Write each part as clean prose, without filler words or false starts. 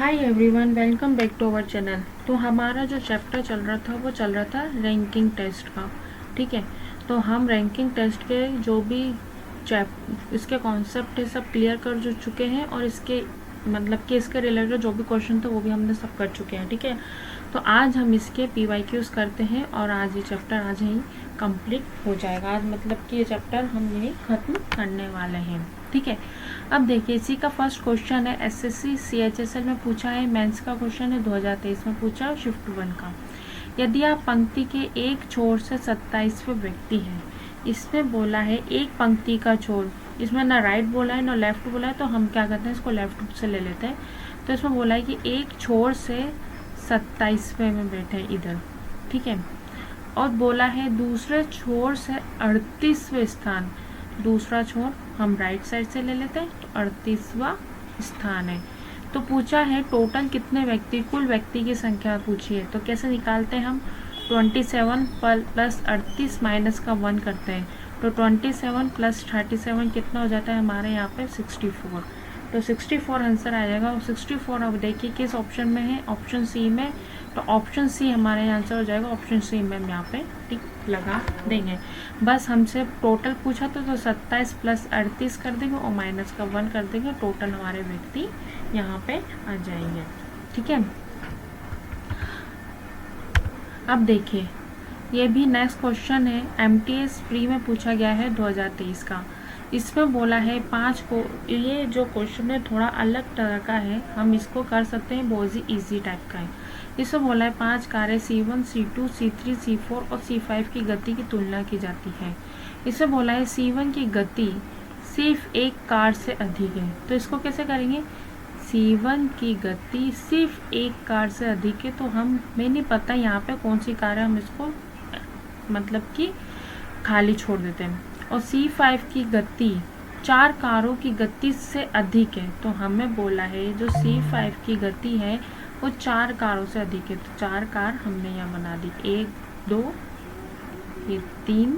Hi everyone, welcome back to our channel. तो हमारा जो चैप्टर चल रहा था रैंकिंग टेस्ट का। ठीक है, तो हम रैंकिंग टेस्ट के जो भी इसके कॉन्सेप्ट है सब क्लियर कर जो चुके हैं, और इसके मतलब कि इसके रिलेटेड जो भी क्वेश्चन थे वो भी हमने सब कर चुके हैं। ठीक है, तो आज हम इसके PYQs करते हैं और आज ये चैप्टर आज ही कंप्लीट हो जाएगा। आज मतलब कि ये चैप्टर हम यही ख़त्म करने वाले हैं। ठीक है, अब देखिए इसी का फर्स्ट क्वेश्चन है SSC CHSL में पूछा है, मेंस का क्वेश्चन है 2023 में पूछा है शिफ्ट 1 का। यदि आप पंक्ति के एक छोर से 27वें व्यक्ति हैं, इसमें बोला है एक पंक्ति का छोर, इसमें ना राइट बोला है ना लेफ्ट बोला है, तो हम क्या करते हैं इसको लेफ्ट से ले लेते हैं। तो इसमें बोला है कि एक छोर से 27वें में बैठे इधर। ठीक है, और बोला है दूसरे छोर से 38वें स्थान, दूसरा छोर हम राइट साइड से ले लेते हैं, तो 38वां स्थान है। तो पूछा है टोटल कितने व्यक्ति, कुल व्यक्ति की संख्या पूछी है। तो कैसे निकालते हैं हम, 27 प्लस 38 माइनस का 1 करते हैं, तो 27 प्लस 37 कितना हो जाता है हमारे यहाँ पे 64। तो 64 आंसर आ जाएगा। और 64 अब देखिए किस ऑप्शन में है, ऑप्शन सी में। तो ऑप्शन सी हमारे आंसर हो जाएगा, ऑप्शन सी में हम यहाँ पे टिक लगा देंगे। बस हमसे टोटल पूछा तो 27 प्लस 38 कर देंगे और माइनस का 1 कर देंगे, टोटल हमारे व्यक्ति यहाँ पे आ जाएंगे। ठीक है, अब देखिए ये भी नेक्स्ट क्वेश्चन है, MTS प्री में पूछा गया है 2023 का। इसमें बोला है 5 को, ये जो क्वेश्चन है थोड़ा अलग तरह का है, हम इसको कर सकते हैं, बहुत ही ईजी टाइप का है। इसमें बोला है 5 कारें C1, C2, C3, C4 और C5 की गति की तुलना की जाती है। इसमें बोला है C1 की गति सिर्फ एक कार से अधिक है। तो इसको कैसे करेंगे, C1 की गति सिर्फ एक कार से अधिक है, तो हमें नहीं पता यहाँ पे कौन सी कार है, हम इसको मतलब कि खाली छोड़ देते हैं। और C5 की गति 4 कारों की गति से अधिक है, तो हमें बोला है जो C5 की गति है वो 4 कारों से अधिक है। तो 4 कार हमने यहाँ बना दी, 1 2 ये 3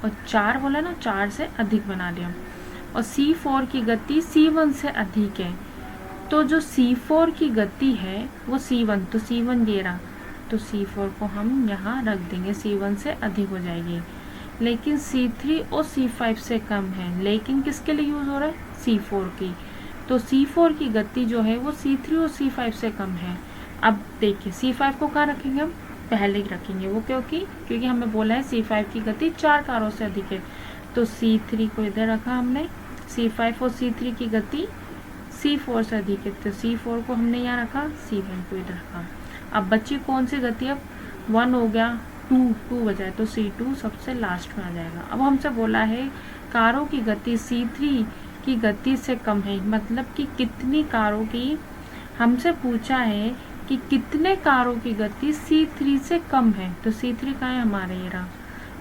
और 4 बोला ना, 4 से अधिक बना दिया। और C4 की गति C1 से अधिक है, तो जो C4 की गति है वो C1, तो C1 ये रहा, तो C4 को हम यहाँ रख देंगे, C1 से अधिक हो जाएगी। लेकिन C3 और C5 से कम है, लेकिन किसके लिए यूज़ हो रहा है, C4 की। तो C4 की गति जो है वो C3 और C5 से कम है। अब देखिए C5 को कहाँ रखेंगे, हम पहले ही रखेंगे, वो क्योंकि हमें बोला है C5 की गति 4 कारों से अधिक है, तो C3 को इधर रखा हमने। C5 और C3 की गति C4 से अधिक है, तो C4 को हमने यहाँ रखा, C1 को इधर रखा। अब बची कौन सी गति, अब 1 हो गया, 2 बजाए, तो C2 सबसे लास्ट में आ जाएगा। अब हमसे बोला है कारों की गति C3 की गति से कम है, मतलब कि कितनी कारों की, हमसे पूछा है कि कितने कारों की गति C3 से कम है। तो C3 कहाँ है हमारे, ये रहा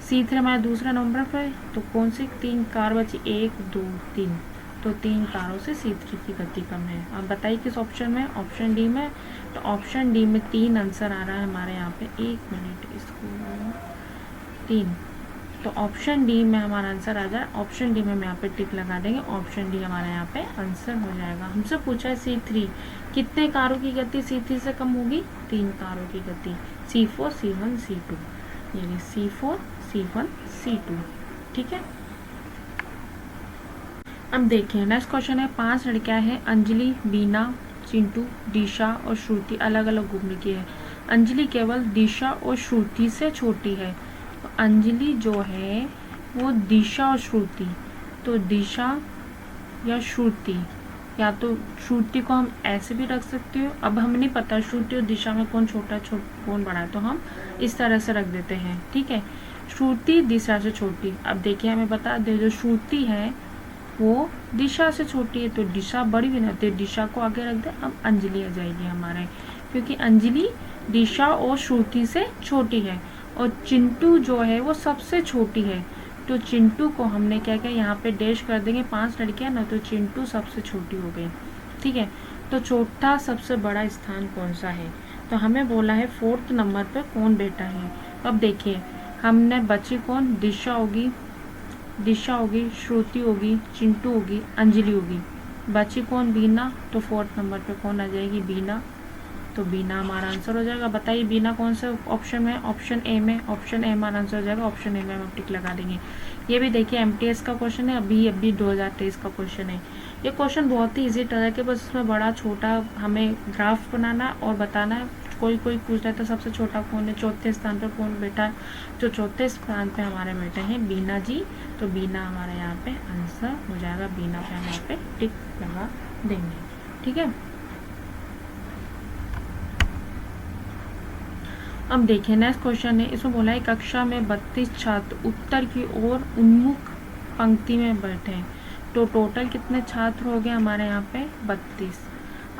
C3 हमारे दूसरा नंबर पर, तो कौन सी 3 कार बची, 1 2 3, तो 3 कारों से C3 की गति कम है। अब बताइए किस ऑप्शन में, ऑप्शन डी में। तो ऑप्शन डी में 3 आंसर आ रहा है हमारे यहाँ पे, 1 मिनट इसको 3, तो ऑप्शन डी में हमारा आंसर आ जाए। ऑप्शन डी में हम यहाँ पे टिक लगा देंगे, ऑप्शन डी हमारे यहाँ पे आंसर हो जाएगा। हमसे पूछा है C3 कितने कारों की गति C3 से कम होगी, 3 कारों की गति, C4 C1 C2, यानी C4 C1 C2। ठीक है, अब देखिए नेक्स्ट क्वेश्चन है, 5 लड़कियां हैं, अंजलि, बीना, चिंटू, दिशा और श्रुति अलग अलग उम्र की है। अंजलि केवल दिशा और श्रुति से छोटी है, तो अंजलि जो है वो दिशा और श्रुति, तो दिशा या श्रुति, या तो श्रुति को हम ऐसे भी रख सकते हो। अब हमें नहीं पता श्रुति और दिशा में कौन छोटा कौन बड़ा है, तो हम इस तरह से रख देते हैं। ठीक है, श्रुति दिशा से छोटी। अब देखिए हमें बता दे जो श्रुति है वो दिशा से छोटी है, तो दिशा बड़ी भी नहीं, दिशा को आगे रख दे। अब अंजलि आ जाएगी हमारे, क्योंकि अंजलि दिशा और श्रुति से छोटी है। और चिंटू जो है वो सबसे छोटी है, तो चिंटू को हमने क्या किया, यहाँ पे डैश कर देंगे, 5 लड़कियां ना, तो चिंटू सबसे छोटी हो गई। ठीक है, तो चौथा सबसे बड़ा स्थान कौन सा है, तो हमें बोला है 4th नंबर पे कौन बैठा है। अब देखिए हमने बची कौन, दिशा होगी, श्रुति होगी, चिंटू होगी, अंजलि होगी। बची कौन, बीना, तो 4th नंबर पे कौन आ जाएगी, बीना, तो बीना हमारा आंसर हो जाएगा। बताइए बीना कौन से ऑप्शन में, ऑप्शन ए में, ऑप्शन ए हमारा आंसर हो जाएगा, ऑप्शन ए में हम टिक लगा देंगे। ये भी देखिए एमटीएस का क्वेश्चन है, अभी 2023 का क्वेश्चन है। ये क्वेश्चन बहुत ही इजी तरह के, बस इसमें बड़ा छोटा हमें ग्राफ बनाना और बताना है। कोई पूछ रहा था सबसे छोटा कौन है, चौथे स्थान पर कौन बैठा है, जो चौथे स्थान पे हमारे बैठे हैं बीना जी, तो बीना हमारा यहाँ पे आंसर हो जाएगा, बीना पे हम यहाँ पे टिक लगा देंगे। ठीक है, अब देखिए नेक्स्ट क्वेश्चन है, इसमें बोला है कक्षा में 32 छात्र उत्तर की ओर उन्मुख पंक्ति में बैठे हैं, तो टोटल कितने छात्र हो गए हमारे यहाँ पे 32।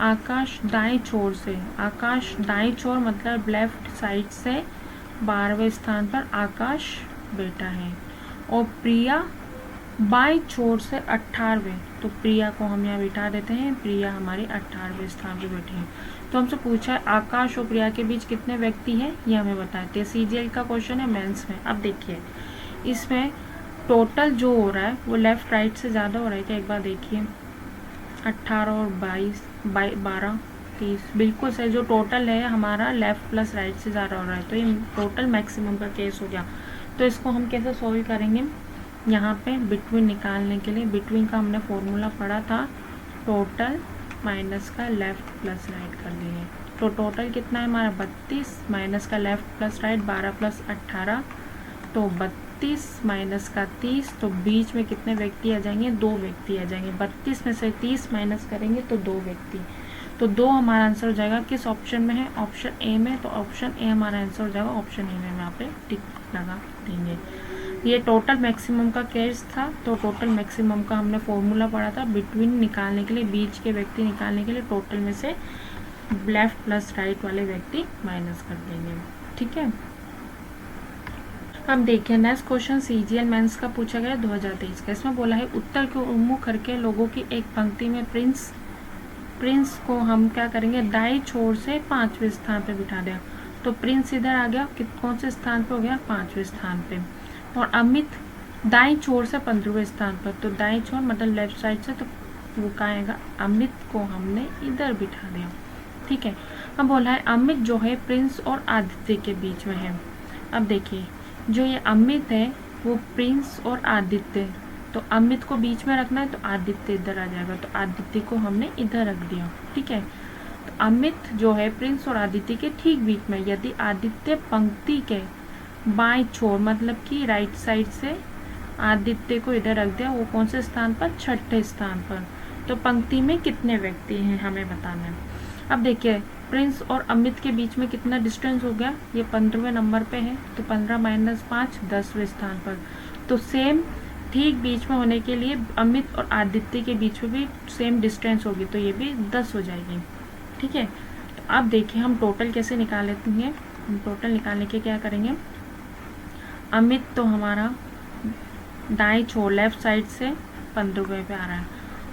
आकाश दाएं छोर से, आकाश दाएं छोर मतलब लेफ्ट साइड से 12वें स्थान पर आकाश बैठा है, और प्रिया बाएं छोर से 18वें, तो प्रिया को हम यहाँ बिठा देते हैं, प्रिया हमारी 18वें स्थान पर बैठी है। तो हमसे पूछा है आकाश और प्रिया के बीच कितने व्यक्ति हैं, ये हमें बताते हैं। सीजीएल का क्वेश्चन है मेंस में। अब देखिए इसमें टोटल जो हो रहा है वो लेफ्ट राइट से ज़्यादा हो रहा है क्या, एक बार देखिए 18 और 22 12 30, बिल्कुल सही। जो टोटल है हमारा लेफ्ट प्लस राइट से ज़्यादा हो रहा है, तो ये टोटल मैक्सिमम का केस हो गया। तो इसको हम कैसे सॉल्व करेंगे, यहाँ पे बिटवीन निकालने के लिए, बिटवीन का हमने फॉर्मूला पढ़ा था, टोटल माइनस का लेफ्ट प्लस राइट कर दिए। तो टोटल कितना है हमारा 32 माइनस का लेफ्ट प्लस राइट 12 प्लस 18, तो 32 माइनस का 30, तो बीच में कितने व्यक्ति आ जाएंगे, 2 व्यक्ति आ जाएंगे। 32 में से 30 माइनस करेंगे तो 2 व्यक्ति, तो 2 हमारा आंसर हो जाएगा। किस ऑप्शन में है, ऑप्शन ए में, तो ऑप्शन ए हमारा आंसर हो जाएगा, ऑप्शन ए में यहाँ पे टिक लगा देंगे। ये टोटल मैक्सिमम का केस था, तो टोटल मैक्सिमम का हमने फॉर्मूला पढ़ा था, बिटवीन निकालने के लिए, बीच के व्यक्ति निकालने के लिए टोटल में से लेफ्ट प्लस राइट वाले व्यक्ति माइनस कर देंगे। ठीक है, अब देखिए नेक्स्ट क्वेश्चन सीजीएल मेंस का पूछा गया 2023 का। इसमें बोला है उत्तर के उन्मुख करके लोगों की एक पंक्ति में प्रिंस को हम क्या करेंगे, दाएं छोर से 5वें स्थान पे बिठा दिया, तो प्रिंस इधर आ गया, कौन से स्थान पे हो गया, 5वें स्थान पे, और अमित दाएं छोर से 15वें स्थान पर, तो दाएं छोर मतलब लेफ्ट साइड से, तो वो कहाँ आएगा, अमित को हमने इधर बिठा दिया। ठीक है, अब बोला है अमित जो है प्रिंस और आदित्य के बीच में है। अब देखिए जो ये अमित है वो प्रिंस और आदित्य, तो अमित को बीच में रखना है तो आदित्य इधर आ जाएगा, तो आदित्य को हमने इधर रख दिया। ठीक है, तो अमित जो है प्रिंस और आदित्य के ठीक बीच में, यदि आदित्य पंक्ति के बाएं छोर मतलब कि राइट साइड से आदित्य को इधर रख दिया, वो कौन से स्थान पर, 6ठे स्थान पर, तो पंक्ति में कितने व्यक्ति हैं हमें बताना है। अब देखिए प्रिंस और अमित के बीच में कितना डिस्टेंस हो गया, ये 15वें नंबर पे है, तो 15 माइनस 5 10वें स्थान पर, तो सेम ठीक बीच में होने के लिए अमित और आदित्य के बीच में भी सेम डिस्टेंस होगी, तो ये भी 10 हो जाएगी। ठीक है, तो अब देखिए हम टोटल कैसे निकाल लेते हैं। हम टोटल निकालने के क्या करेंगे, अमित तो हमारा दाएं छोर लेफ्ट साइड से 15वें पे आ रहा है,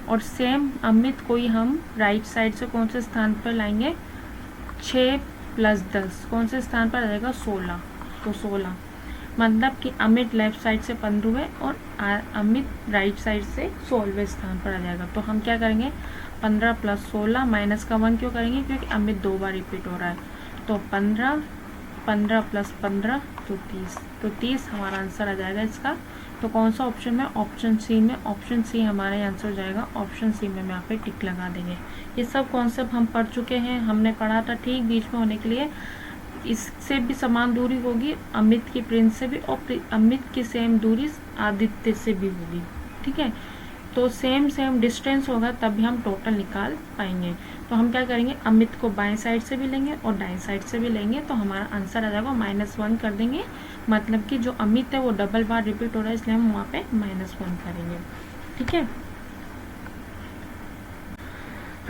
और सेम अमित को ही हम राइट साइड से कौन से स्थान पर लाएंगे, 6 + 10 कौन से स्थान पर आ जाएगा, 16, तो 16 मतलब कि अमित लेफ्ट साइड से 15वें और अमित राइट साइड से 16वें स्थान पर आ जाएगा। तो हम क्या करेंगे, 15 + 16 माइनस का 1 क्यों करेंगे, क्योंकि अमित 2 बार रिपीट हो रहा है, तो 15 + 15 तो 30, तो 30 हमारा आंसर आ जाएगा इसका। तो कौन सा ऑप्शन में, ऑप्शन सी में, ऑप्शन सी हमारा आंसर हो जाएगा, ऑप्शन सी में यहाँ पे टिक लगा देंगे। ये सब कॉन्सेप्ट हम पढ़ चुके हैं, हमने पढ़ा था ठीक बीच में होने के लिए, इससे भी समान दूरी होगी अमित की प्रिंस से भी, और अमित की सेम दूरी आदित्य से भी होगी। ठीक है, तो सेम डिस्टेंस होगा तभी हम टोटल निकाल पाएंगे। तो हम क्या करेंगे, अमित को बाएं साइड से भी लेंगे और दाएं साइड से भी लेंगे, तो हमारा आंसर आ जाएगा -1 कर देंगे, मतलब कि जो अमित है वो डबल बार रिपीट हो रहा है, इसलिए हम वहाँ पे -1 करेंगे। ठीक है,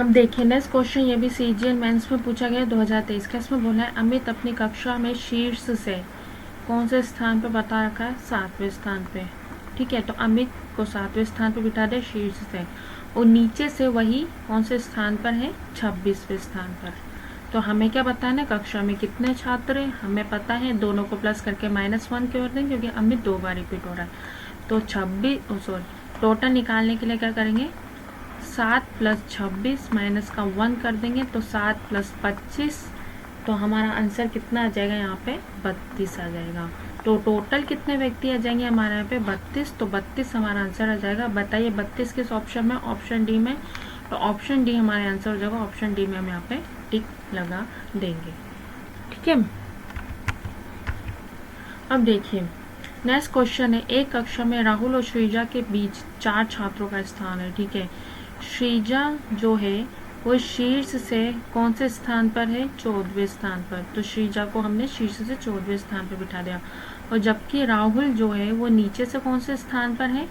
अब देखिए नेक्स्ट क्वेश्चन, ये भी सीजीएल मेंस में पूछा गया 2023 का। इसमें बोला है अमित अपनी कक्षा में शीर्ष से कौन से स्थान पर बता रखा है, 7वें स्थान पे। ठीक है, तो अमित को 7वें स्थान पर बिठा दे शीर्ष से, और नीचे से वही कौन से स्थान पर है, 26वें स्थान पर। तो हमें क्या बताना है, कक्षा में कितने छात्र हैं हमें पता है, दोनों को प्लस करके -1 क्यों कर दें, क्योंकि अमित 2 बार रिपीट हो रहा है। तो टोटल निकालने के लिए क्या करेंगे, 7 + 26 माइनस का 1 कर देंगे तो 7 + 25, तो हमारा आंसर कितना आ जाएगा यहाँ पे 32 आ जाएगा। तो टोटल कितने व्यक्ति आ जाएंगे हमारे यहाँ पे 32, तो 32 हमारा आंसर आ जाएगा। बताइए 32 किस ऑप्शन में? ऑप्शन डी में। तो ऑप्शन डी हमारे आंसर हो जाएगा। ऑप्शन डी में हम यहाँ पे टिक लगा देंगे। ठीक है, अब देखिए नेक्स्ट क्वेश्चन है, एक कक्षा में राहुल और श्रीजा के बीच 4 छात्रों का स्थान है। ठीक है, श्रीजा जो है वो शीर्ष से कौन से स्थान पर है? 14वें स्थान पर। तो श्रीजा को हमने शीर्ष से 14वें स्थान पर बिठा दिया, और जबकि राहुल जो है वो नीचे से कौन से स्थान पर है?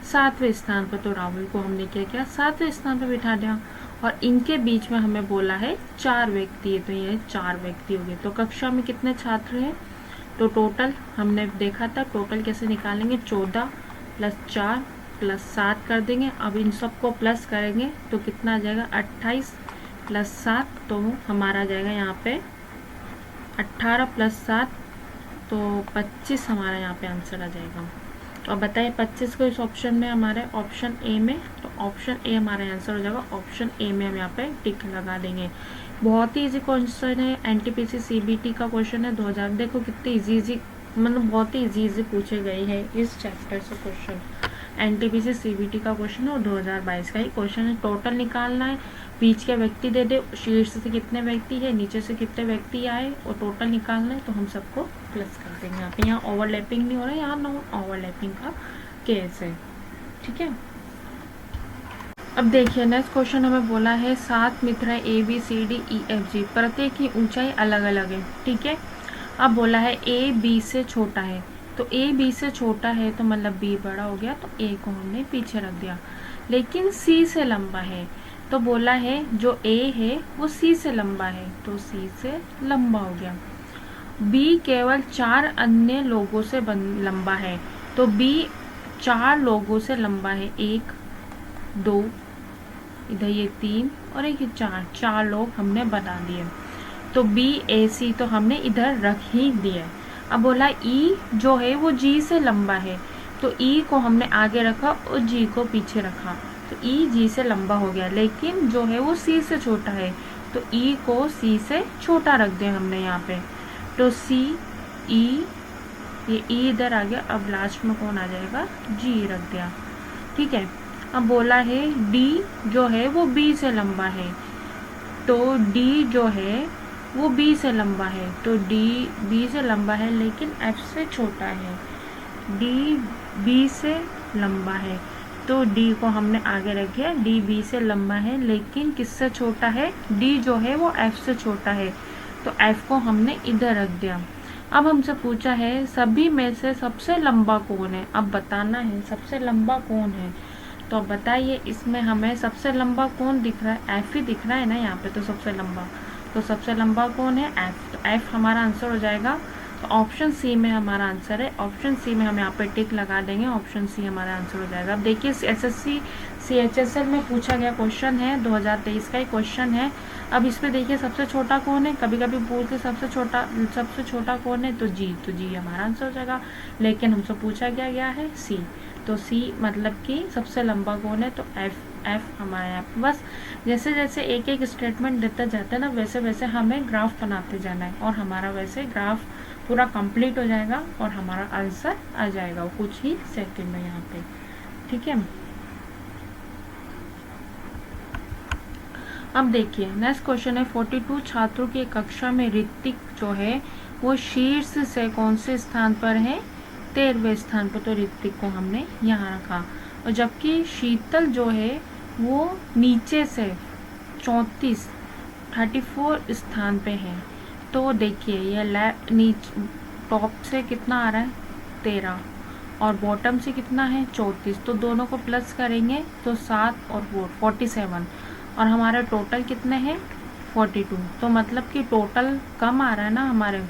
7वें स्थान पर। तो राहुल को हमने क्या किया? 7वें स्थान पर बिठा दिया, और इनके बीच में हमें बोला है 4 व्यक्ति है, तो ये 4 व्यक्ति हो गए। तो कक्षा में कितने छात्र हैं? तो टोटल हमने देखा था, टोटल कैसे निकालेंगे? 14 + 4 + 7 कर देंगे। अब इन सबको प्लस करेंगे तो कितना आ जाएगा? 28 + 7, तो हमारा आ जाएगा यहाँ पे 18 + 7, तो 25 हमारा यहाँ पे आंसर आ जाएगा। और बताइए 25 को इस ऑप्शन में हमारे ऑप्शन ए में, तो ऑप्शन ए हमारा आंसर हो जाएगा। ऑप्शन ए में हम यहाँ पे टिक लगा देंगे। बहुत ही इजी क्वेश्चन है, एनटीपीसी सीबीटी का क्वेश्चन है 2000। देखो कितने इजी मतलब बहुत ही इजी पूछे गए हैं इस चैप्टर से क्वेश्चन। एनटीपीसी सीबीटी का क्वेश्चन है और 2022 का ही क्वेश्चन है। टोटल निकालना है, बीच के व्यक्ति दे दे, शीर्ष से कितने व्यक्ति है, नीचे से कितने व्यक्ति आए, और टोटल निकालना है, तो हम सबको प्लस कर देंगे। यहाँ पे यहाँ ओवरलैपिंग नहीं हो रहा है, यहाँ नॉन ओवरलैपिंग का केस है। ठीक है, अब देखिए नेक्स्ट क्वेश्चन हमें बोला है 7 मित्र है ABCDEFG, प्रत्येक की ऊंचाई अलग अलग है। ठीक है, अब बोला है A B से छोटा है, तो A B से छोटा है तो मतलब B बड़ा हो गया, तो A को हमने पीछे रख दिया। लेकिन C से लंबा है, तो बोला है जो A है वो C से लंबा है, तो C से लंबा हो गया। B केवल 4 अन्य लोगों से लंबा है, तो B 4 लोगों से लंबा है, 1 2 इधर ये 3 और एक 4 लोग हमने बता दिए। तो BAC तो हमने इधर रख ही दिया। अब बोला E जो है वो G से लंबा है, तो E को हमने आगे रखा और G को पीछे रखा, तो E G से लंबा हो गया। लेकिन जो है वो C से छोटा है, तो E को C से छोटा रख दिया हमने यहाँ पे। तो C E, ये E इधर आ गया। अब लास्ट में कौन आ जाएगा? G रख दिया। ठीक है, अब बोला है D जो है वो B से लंबा है, तो D जो है वो B से लंबा है, तो D B से लंबा है लेकिन F से छोटा है। D B से लंबा है, तो D को हमने आगे रख दिया। D B से लंबा है लेकिन किससे छोटा है? D जो है वो F से छोटा है, तो F को हमने इधर रख दिया। अब हमसे पूछा है सभी में से सबसे लंबा कौन है। अब बताना है सबसे लंबा कौन है, तो अब बताइए इसमें हमें सबसे लंबा कौन दिख रहा है? F ही दिख रहा है ना यहाँ पे, तो सबसे लंबा, तो सबसे लंबा कौन है? F, तो F हमारा आंसर हो जाएगा। तो ऑप्शन सी में हमारा आंसर है। ऑप्शन सी में हम यहाँ पे टिक लगा देंगे, ऑप्शन सी हमारा आंसर हो जाएगा। अब देखिए SSC CHSL में पूछा गया क्वेश्चन है, 2023 का ही क्वेश्चन है। अब इसमें देखिए सबसे छोटा कौन है, कभी कभी पूछते सबसे छोटा कौन है, तो G हमारा आंसर हो जाएगा। लेकिन हमसे पूछा गया है C, तो C मतलब कि सबसे लंबा कौन है, तो F हमारा यहाँ पे। बस जैसे जैसे एक एक स्टेटमेंट देता जाता है ना, वैसे वैसे हमें ग्राफ बनाते जाना है, और हमारा वैसे ग्राफ पूरा कंप्लीट हो जाएगा और हमारा आंसर आ जाएगा कुछ ही सेकंड में यहाँ पे। ठीक है, अब देखिए नेक्स्ट क्वेश्चन है 42 छात्रों की कक्षा में ऋतिक जो है वो शीर्ष से कौन से स्थान पर है? 13वें स्थान पर, तो ऋतिक को हमने यहाँ रखा। और जबकि शीतल जो है वो नीचे से 34 स्थान पे है, तो देखिए ये नीचे टॉप से कितना आ रहा है? 13, और बॉटम से कितना है? 34, तो दोनों को प्लस करेंगे तो 7 और 4 47, और हमारे टोटल कितने हैं? 42, तो मतलब कि टोटल कम आ रहा है ना हमारे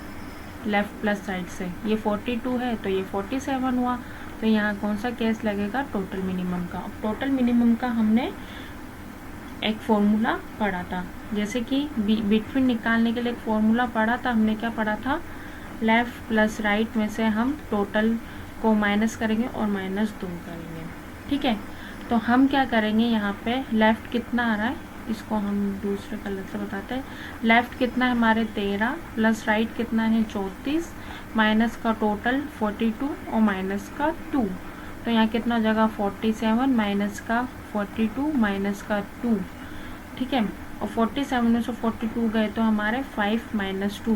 लेफ्ट प्लस साइड से, ये 42 है तो ये 47 हुआ। तो यहाँ कौन सा केस लगेगा? टोटल मिनिमम का। टोटल मिनिमम का हमने एक फॉर्मूला पढ़ा था, जैसे कि बिटवीन निकालने के लिए एक फॉर्मूला पढ़ा था। हमने क्या पढ़ा था? लेफ्ट प्लस राइट में से हम टोटल को माइनस करेंगे और -2 करेंगे। ठीक है, तो हम क्या करेंगे, यहाँ पे लेफ़्ट कितना आ रहा है, इसको हम दूसरे कलर से बताते हैं। लेफ़्ट कितना है हमारे 13 प्लस राइट कितना है 34, माइनस का टोटल 42 और माइनस का 2। तो यहाँ कितना हो जाएगा 47 माइनस का 42 माइनस का 2, ठीक है। और 47 में से 42 गए तो हमारे 5 माइनस 2,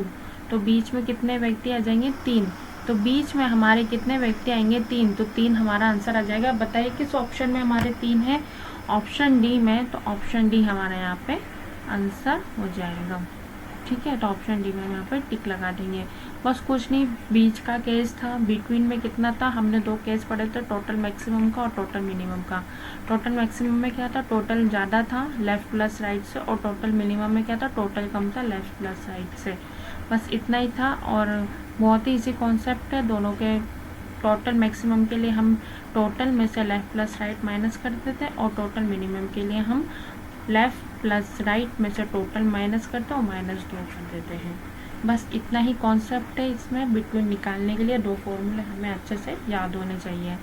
तो बीच में कितने व्यक्ति आ जाएंगे 3। तो बीच में हमारे कितने व्यक्ति आएंगे 3, तो 3 हमारा आंसर आ जाएगा। बताइए किस ऑप्शन में हमारे 3 है, ऑप्शन डी में। तो ऑप्शन डी हमारा यहाँ पे आंसर हो जाएगा, ठीक है। तो ऑप्शन डी में हम यहाँ पे टिक लगा देंगे। बस कुछ नहीं, बीच का केस था, बिटवीन में कितना था, हमने 2 केस पढ़े थे, टोटल मैक्सिमम का और टोटल मिनिमम का। टोटल मैक्सिमम में क्या था, टोटल ज़्यादा था लेफ़्ट प्लस राइट से, और टोटल मिनिमम में क्या था, टोटल कम था लेफ़्ट प्लस राइट से। बस इतना ही था और बहुत ही इजी कॉन्सेप्ट है। दोनों के टोटल मैक्सिमम के लिए हम टोटल में से लेफ़्ट प्लस राइट माइनस करते थे, और टोटल मिनिमम के लिए हम लेफ़्ट प्लस राइट में से टोटल माइनस करते हैं और -2 कर देते हैं। बस इतना ही कॉन्सेप्ट है इसमें। बिटवीन निकालने के लिए 2 फॉर्मूले हमें अच्छे से याद होने चाहिए।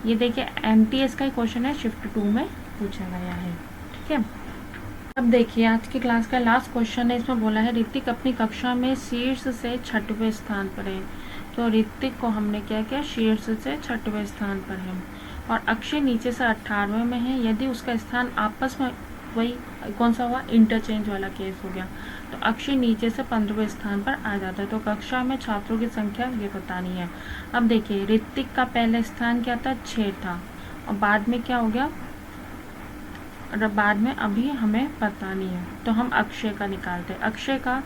ये देखिए MTS का ही क्वेश्चन है, शिफ्ट 2 में पूछा गया है, ठीक है। अब देखिए आज की क्लास का लास्ट क्वेश्चन है। इसमें बोला है ऋतिक अपनी कक्षा में शीर्ष से 6वें स्थान पर है। तो ऋतिक को हमने क्या किया, शीर्ष से 6वें स्थान पर है, और अक्षय नीचे से 18वें में है। यदि उसका स्थान आपस में, वही कौन सा हुआ, इंटरचेंज वाला केस हो गया, तो अक्षय नीचे से 15वें स्थान पर आ जाता है। तो कक्षा में छात्रों की संख्या ये बतानी है। अब देखिए ऋतिक का पहला स्थान क्या था, 6 था, और बाद में क्या हो गया, और बाद में अभी हमें पता नहीं है, तो हम अक्षय का निकालते हैं। अक्षय का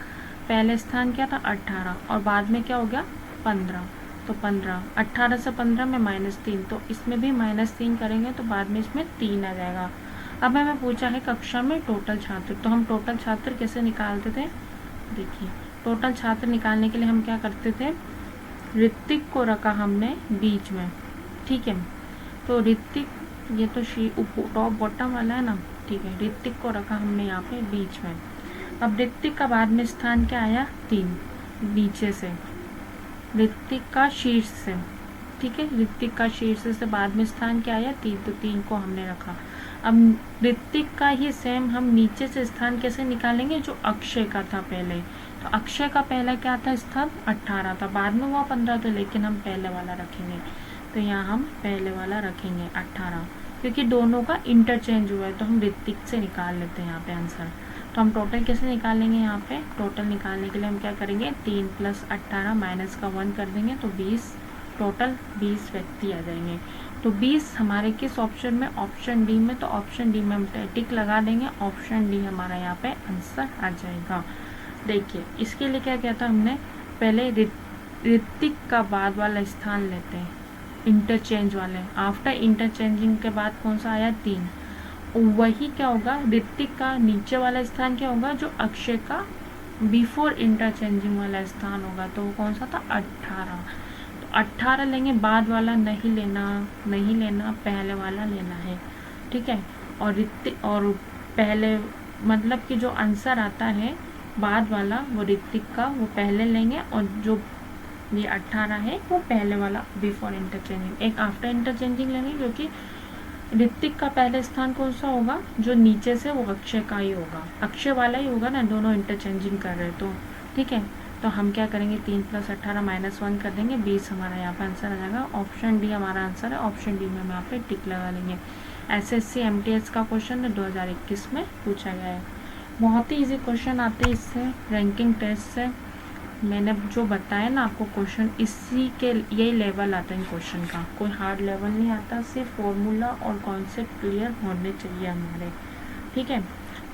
पहले स्थान क्या था 18, और बाद में क्या हो गया 15। तो 15, 18 से 15 में -3, तो इसमें भी -3 करेंगे तो बाद में इसमें 3 आ जाएगा। अब हमें पूछा है कक्षा में टोटल छात्र, तो हम टोटल छात्र कैसे निकालते थे, देखिए टोटल छात्र निकालने के लिए हम क्या करते थे, ऋतिक को रखा हमने बीच में, ठीक है। तो ऋतिक, ये तो टॉप बॉटम वाला है ना, ठीक है, ऋतिक को रखा हमने यहाँ पे बीच में। अब ऋतिक का बाद में स्थान क्या आया 3, नीचे से, ऋतिक का शीर्ष से, ठीक है, ऋतिक का शीर्ष से बाद में स्थान क्या आया 3, तो 3 को हमने रखा। अब ऋतिक का ही सेम हम नीचे से स्थान कैसे निकालेंगे, जो अक्षय का था पहले। तो अक्षय का पहला क्या था स्थान 18 था, बाद में हुआ 15 था, लेकिन हम पहले वाला रखेंगे। तो यहाँ हम पहले वाला रखेंगे 18, क्योंकि दोनों का इंटरचेंज हुआ है, तो हम ऋतिक से निकाल लेते हैं यहाँ पे आंसर। तो हम टोटल कैसे निकालेंगे, यहाँ पे टोटल निकालने के लिए हम क्या करेंगे, 3 + 18 माइनस का 1 कर देंगे, तो 20, टोटल 20 व्यक्ति आ जाएंगे। तो 20 हमारे किस ऑप्शन में, ऑप्शन डी में। तो ऑप्शन डी में हम टिक लगा देंगे, ऑप्शन डी हमारा यहाँ पे आंसर आ जाएगा। देखिए इसके लिए क्या किया था हमने, पहले ऋतिक का बाद वाला स्थान लेते हैं, इंटरचेंज वाले, आफ्टर इंटरचेंजिंग के बाद कौन सा आया 3, वही क्या होगा, ऋतिक का नीचे वाला स्थान क्या होगा, जो अक्षय का बिफोर इंटरचेंजिंग वाला स्थान होगा, तो वो कौन सा था 18। तो 18 लेंगे, बाद वाला नहीं लेना, पहले वाला लेना है, ठीक है। और ऋतिक, और पहले मतलब कि जो आंसर आता है बाद वाला वो ऋतिक का वो पहले लेंगे, और जो ये 18 है वो पहले वाला बिफोर इंटरचेंजिंग, एक आफ्टर इंटरचेंजिंग लेंगे, क्योंकि ऋतिक का पहले स्थान कौन सा होगा, जो नीचे से, वो अक्षय का ही होगा, अक्षय वाला ही होगा ना, दोनों इंटरचेंजिंग कर रहे हैं, तो ठीक है। तो हम क्या करेंगे, 3 + 18 माइनस 1 कर देंगे, 20 हमारा यहाँ पे आंसर आ जाएगा। ऑप्शन डी हमारा आंसर है, ऑप्शन डी में हम यहाँ पे टिक लगा लेंगे। SSC MTS का क्वेश्चन 2021 में पूछा गया है। बहुत ही ईजी क्वेश्चन आते हैं इससे, रैंकिंग टेस्ट से। मैंने जो बताया ना आपको क्वेश्चन, इसी के यही लेवल आता है इन क्वेश्चन का, कोई हार्ड लेवल नहीं आता, सिर्फ फॉर्मूला और कॉन्सेप्ट क्लियर होने चाहिए हमारे, ठीक है।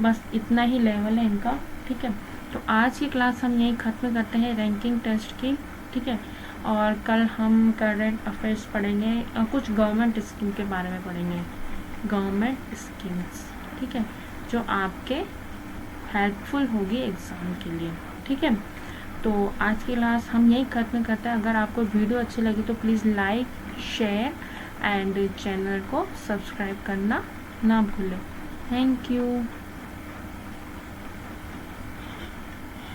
बस इतना ही लेवल है इनका, ठीक है। तो आज की क्लास हम यही ख़त्म करते हैं रैंकिंग टेस्ट की, ठीक है। और कल हम करंट अफेयर्स पढ़ेंगे, कुछ गवर्नमेंट स्कीम के बारे में पढ़ेंगे, गवर्नमेंट स्कीम्स, ठीक है, जो आपके हेल्पफुल होगी एग्ज़ाम के लिए, ठीक है। तो आज की क्लास हम यही ख़त्म करते हैं। अगर आपको वीडियो अच्छी लगी तो please like, share and channel को सब्सक्राइब करना ना भूलें। Thank you.